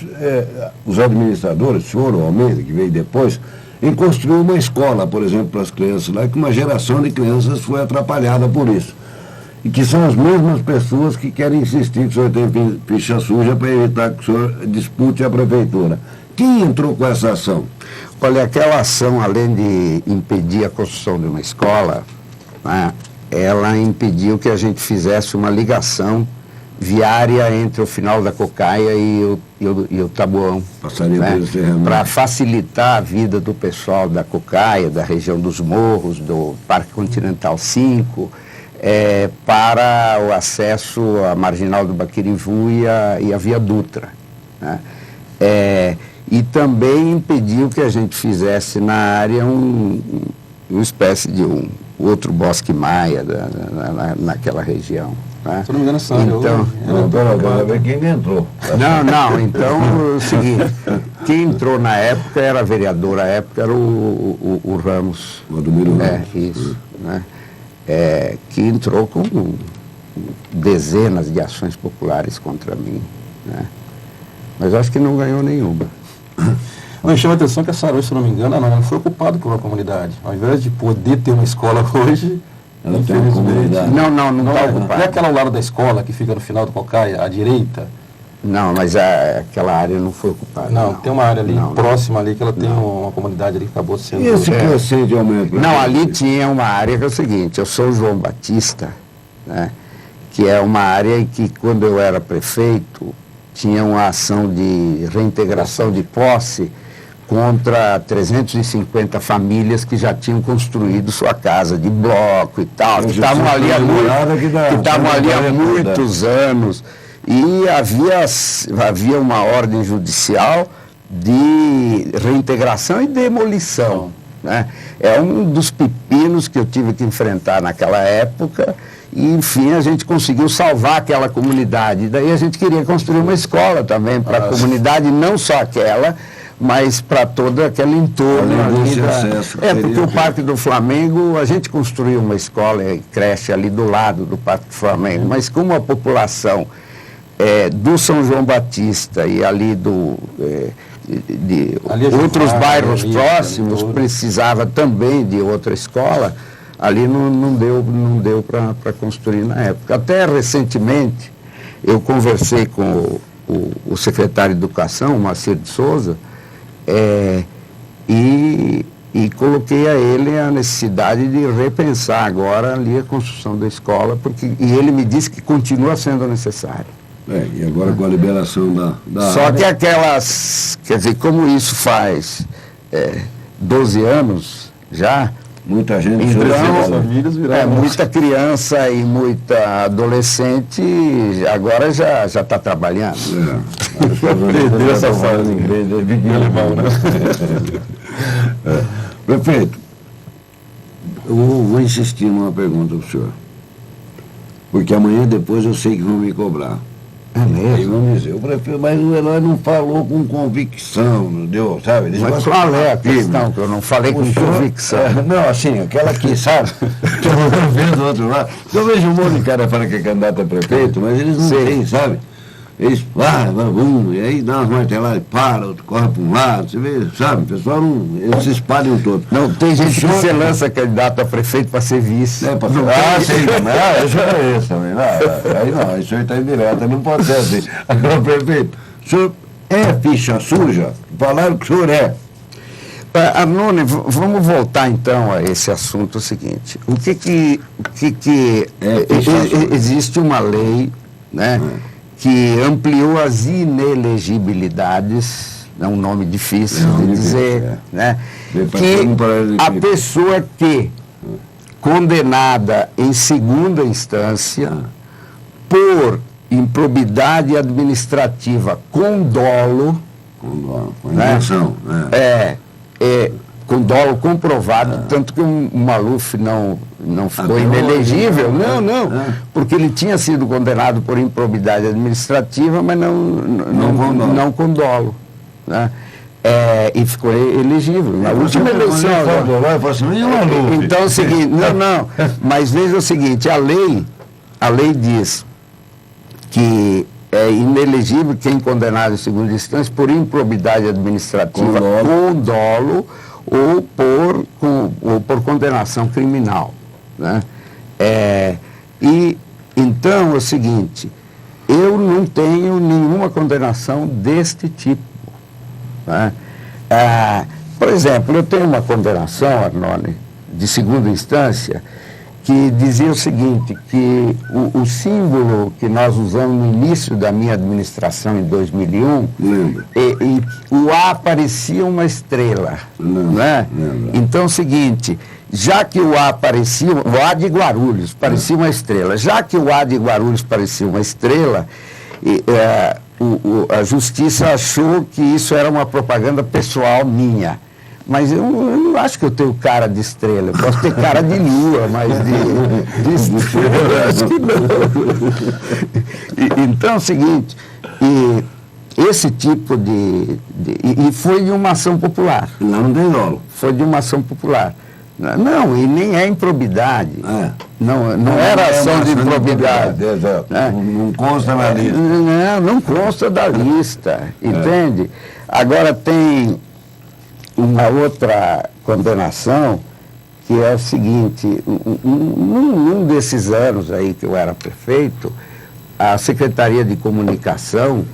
os administradores, o senhor, o Almeida, que veio depois, em construir uma escola, por exemplo, para as crianças lá, que uma geração de crianças foi atrapalhada por isso. E que são as mesmas pessoas que querem insistir que o senhor tem ficha suja para evitar que o senhor dispute a prefeitura. Quem entrou com essa ação? Olha, aquela ação, além de impedir a construção de uma escola, né, ela impediu que a gente fizesse uma ligação viária entre o final da Cocaia e o Taboão, né, para facilitar a vida do pessoal da Cocaia, da região dos Morros, do Parque Continental 5, para o acesso à Marginal do Baquirivu e a Via Dutra, né. E também impediu que a gente fizesse na área uma espécie de um outro Bosque Maia naquela região. Né? Se não me engano, então, ver quem entrou. Não, então é o seguinte, quem entrou na época era vereador, à época era o Ramos. O Adomiro Ramos. Isso, né? Que entrou com dezenas de ações populares contra mim, né? Mas acho que não ganhou nenhuma. Me chama a atenção que a Saru, se não me engano, não foi ocupada por uma comunidade. Ao invés de poder ter uma escola hoje, ela tem uma comunidade. Não está ocupada. Não é aquela ao lado da escola que fica no final do Cocaia, à direita? Não, mas aquela área não foi ocupada. Não, tem uma área ali próxima ali que ela tem uma comunidade ali que acabou sendo... E esse crescente aumento? Não, ali tinha uma área que é o seguinte, eu sou João Batista, né, que é uma área em que quando eu era prefeito, tinha uma ação de reintegração de posse contra 350 famílias que já tinham construído sua casa de bloco e tal, que estavam ali há muitos anos. E havia uma ordem judicial de reintegração e demolição, né? É um dos pepinos que eu tive que enfrentar naquela época. E, enfim, a gente conseguiu salvar aquela comunidade. Daí a gente queria construir uma escola também para a comunidade, não só aquela, mas para todo aquele entorno. Porque o Parque do Flamengo, a gente construiu uma escola e creche ali do lado do Parque do Flamengo, mas como a população do São João Batista e ali de outros bairros próximos precisava também de outra escola, ali não deu para construir na época. Até recentemente, eu conversei com o secretário de Educação, o Macir de Souza, e coloquei a ele a necessidade de repensar agora ali a construção da escola, e ele me disse que continua sendo necessário. E agora com a liberação da Só área... que aquelas, quer dizer, como isso faz 12 anos já, muita gente... Então, muita criança e muita adolescente agora já está trabalhando. Perdeu essa fase em igreja, né? Prefeito, eu vou insistir numa pergunta para o senhor. Porque amanhã depois eu sei que vão me cobrar. Aí vão dizer, o prefeito, mas o Eloy não falou com convicção, não deu, sabe? Mas qual é a questão que eu não falei com convicção? Não, assim, aquela que, sabe, que eu vejo do outro lado. Eu vejo um monte de cara falando que é candidato a prefeito, mas eles não têm, sabe? Eles vão, e aí dá umas marteladas, para, outro corre para um lado, você vê, sabe? O pessoal eles se espalham todos. Não, tem gente que você lança candidato a prefeito para ser vice. Sim, também. Isso é isso também. Aí não, isso aí está indireto, não pode ser assim. Agora, prefeito, o senhor é ficha suja? Falaram que o senhor é. Arnone, vamos voltar então a esse assunto seguinte. O que existe uma lei, né? Que ampliou as inelegibilidades, é um nome difícil de dizer, né? Que a pessoa que, condenada em segunda instância por improbidade administrativa com dolo, com dolo comprovado, tanto que o Maluf não ficou inelegível, porque ele tinha sido condenado por improbidade administrativa, mas não com dolo, né? E ficou elegível. Na última eleição. Então é o seguinte, mas veja o seguinte, a lei diz que é inelegível quem condenado em segunda instância por improbidade administrativa com dolo ou por condenação criminal, né? E então é o seguinte, eu não tenho nenhuma condenação deste tipo, né? Por exemplo, eu tenho uma condenação, Arnone, de segunda instância, que dizia o seguinte, que o símbolo que nós usamos no início da minha administração em 2001, e o A parecia uma estrela, né? Então é o seguinte, já que o A parecia, o A de Guarulhos parecia uma estrela, já que o A de Guarulhos parecia uma estrela, a justiça achou que isso era uma propaganda pessoal minha. Mas eu não acho que eu tenho cara de estrela, eu posso ter cara de lua, mas de estrela eu acho que não. Então é o seguinte, esse tipo e foi de uma ação popular. Não tem dolo. Foi de uma ação popular. Não, e nem é improbidade. Não era ação de improbidade. Não consta na lista. Não consta da lista, entende? Agora tem uma outra condenação, que é o seguinte, num desses anos aí que eu era prefeito, a Secretaria de Comunicação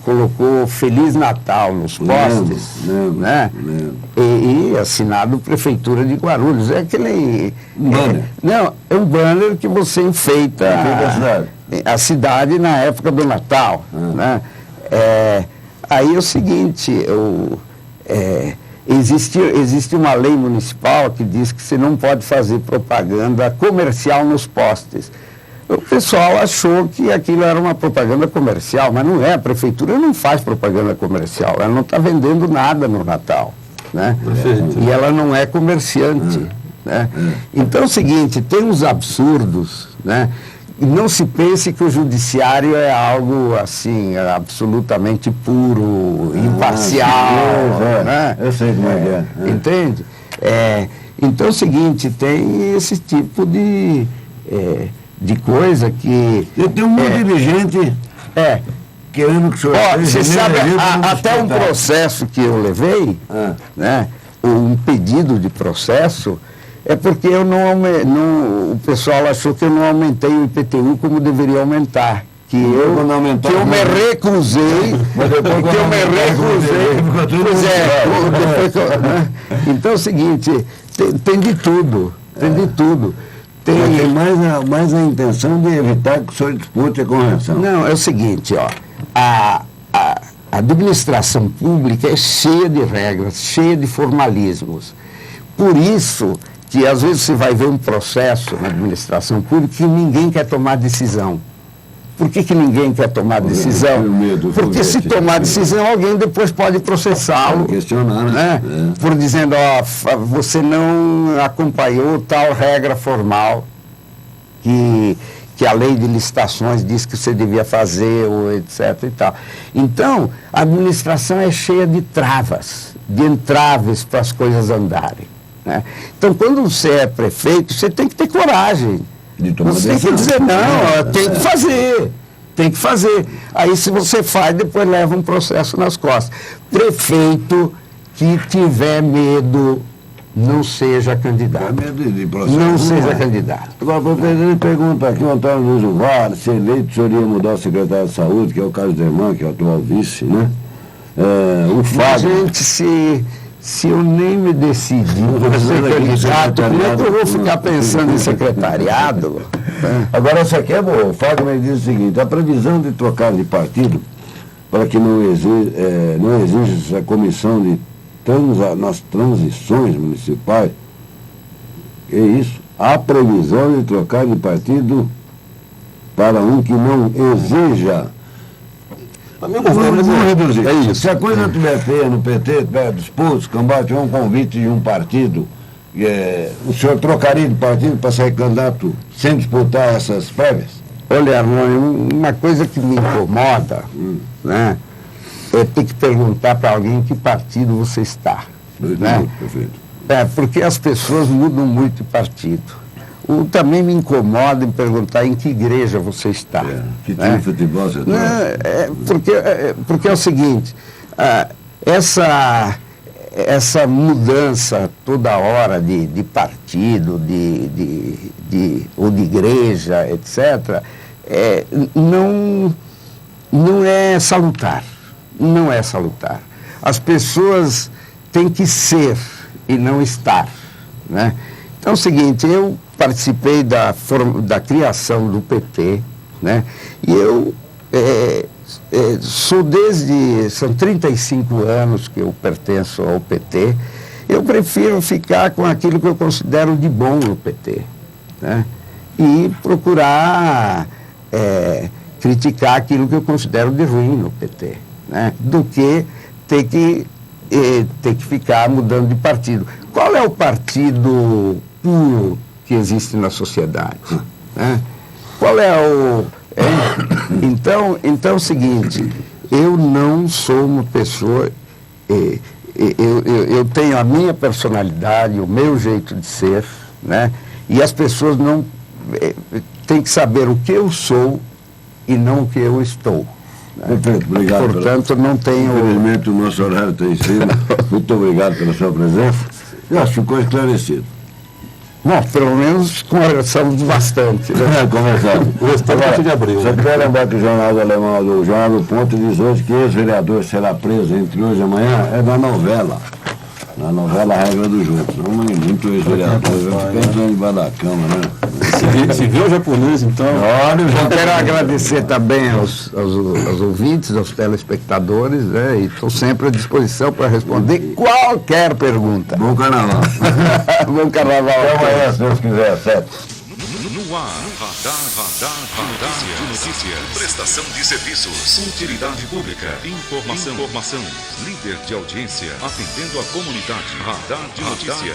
colocou Feliz Natal nos postes, né? E assinado Prefeitura de Guarulhos. É aquele... é um banner que você enfeita a cidade na época do Natal, né? Aí é o seguinte, existe uma lei municipal que diz que você não pode fazer propaganda comercial nos postes. O pessoal achou que aquilo era uma propaganda comercial, mas não é. A prefeitura não faz propaganda comercial, ela não está vendendo nada no Natal, né? E ela não é comerciante, né? Então é o seguinte, tem uns absurdos, né? Não se pense que o judiciário é algo assim, absolutamente puro, imparcial, né? Eu sei como é. Entende? Então é o seguinte, tem esse tipo de coisa que... Eu tenho um monte de gente querendo que o senhor... Você sabe, até um processo que eu levei, né? Um pedido de processo, é porque o pessoal achou que eu não aumentei o IPTU como deveria aumentar. Que eu me recusei, Então é o seguinte, tem de tudo, Tem mais a intenção de evitar que o senhor dispute a convenção. Não, é o seguinte, a administração pública é cheia de regras, cheia de formalismos. Por isso que às vezes você vai ver um processo na administração pública que ninguém quer tomar decisão. Por que ninguém quer tomar decisão? Porque se tomar decisão, alguém depois pode processá-lo. Questionar, né? Por dizendo, você não acompanhou tal regra formal que a lei de licitações diz que você devia fazer, ou etc. e tal. Então, a administração é cheia de travas, de entraves para as coisas andarem, né? Então, quando você é prefeito, você tem que ter coragem. Você tem que dizer, não, tem que fazer. Aí, se você faz, depois leva um processo nas costas. Prefeito que tiver medo, não seja candidato. Não seja candidato. Agora, professor, ele pergunta aqui, o Antônio Luiz Vale, se eleito, o senhor ia mudar o secretário de saúde, que é o Carlos Derman, que é o atual vice, né? O Fábio... Gente, se eu nem me decidi por ser candidato, como é que eu vou ficar pensando em secretariado? Agora, isso aqui é bom. O Fagner diz o seguinte, a previsão de trocar de partido para que não exija a comissão nas transições municipais, é isso, a previsão de trocar de partido para um que não exija. Vamos reduzir. É isso. Se a coisa estiver feia no PT, estiver disposto, tiver um convite de um partido, o senhor trocaria de partido para sair candidato sem disputar essas prévias? Olha, Arnone, uma coisa que me incomoda, né, ter que perguntar para alguém em que partido você está. Né? Perfeito. Porque as pessoas mudam muito de partido. Também me incomoda em perguntar em que igreja você está. Que time de futebol você está? Porque é o seguinte, essa mudança toda hora de partido, ou de igreja, etc., não é salutar. Não é salutar. As pessoas têm que ser e não estar. Né? Então é o seguinte, eu participei da criação do PT, né? E eu são 35 anos que eu pertenço ao PT, eu prefiro ficar com aquilo que eu considero de bom no PT, né? E procurar criticar aquilo que eu considero de ruim no PT, né? Do que ter que ficar mudando de partido. Qual é o partido puro que existe na sociedade? Né? Qual é o... Então é o seguinte, eu não sou uma pessoa... Eu tenho a minha personalidade, o meu jeito de ser, né? E as pessoas não... têm que saber o que eu sou e não o que eu estou. Perfeito, obrigado. Portanto, não tenho... Infelizmente, o nosso horário está em cima. Muito obrigado pela sua presença. Eu acho que ficou esclarecido. Bom, pelo menos conversamos bastante. Né? Conversamos. Agora, de abril. Só quero lembrar que o Jornal do Alemão, do Jornal do Ponto, diz hoje que ex-vereador será preso entre hoje e amanhã, é na novela. Na novela A Regra do Jogo. Não, muito ex-vereador. Vai ficar entrando debaixo da cama, né? Se viu o japonês, então... Olha, eu quero agradecer também aos ouvintes, aos telespectadores, né? E estou sempre à disposição para responder qualquer pergunta. Bom carnaval. Bom carnaval. Até amanhã, se Deus quiser, certo? No ar, radar de notícia, prestação de serviços, utilidade pública, informação, líder de audiência, atendendo a comunidade. Radar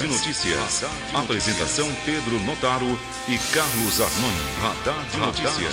de notícias. Apresentação Pedro Notaro e Carlos Arnone. Radar de notícias.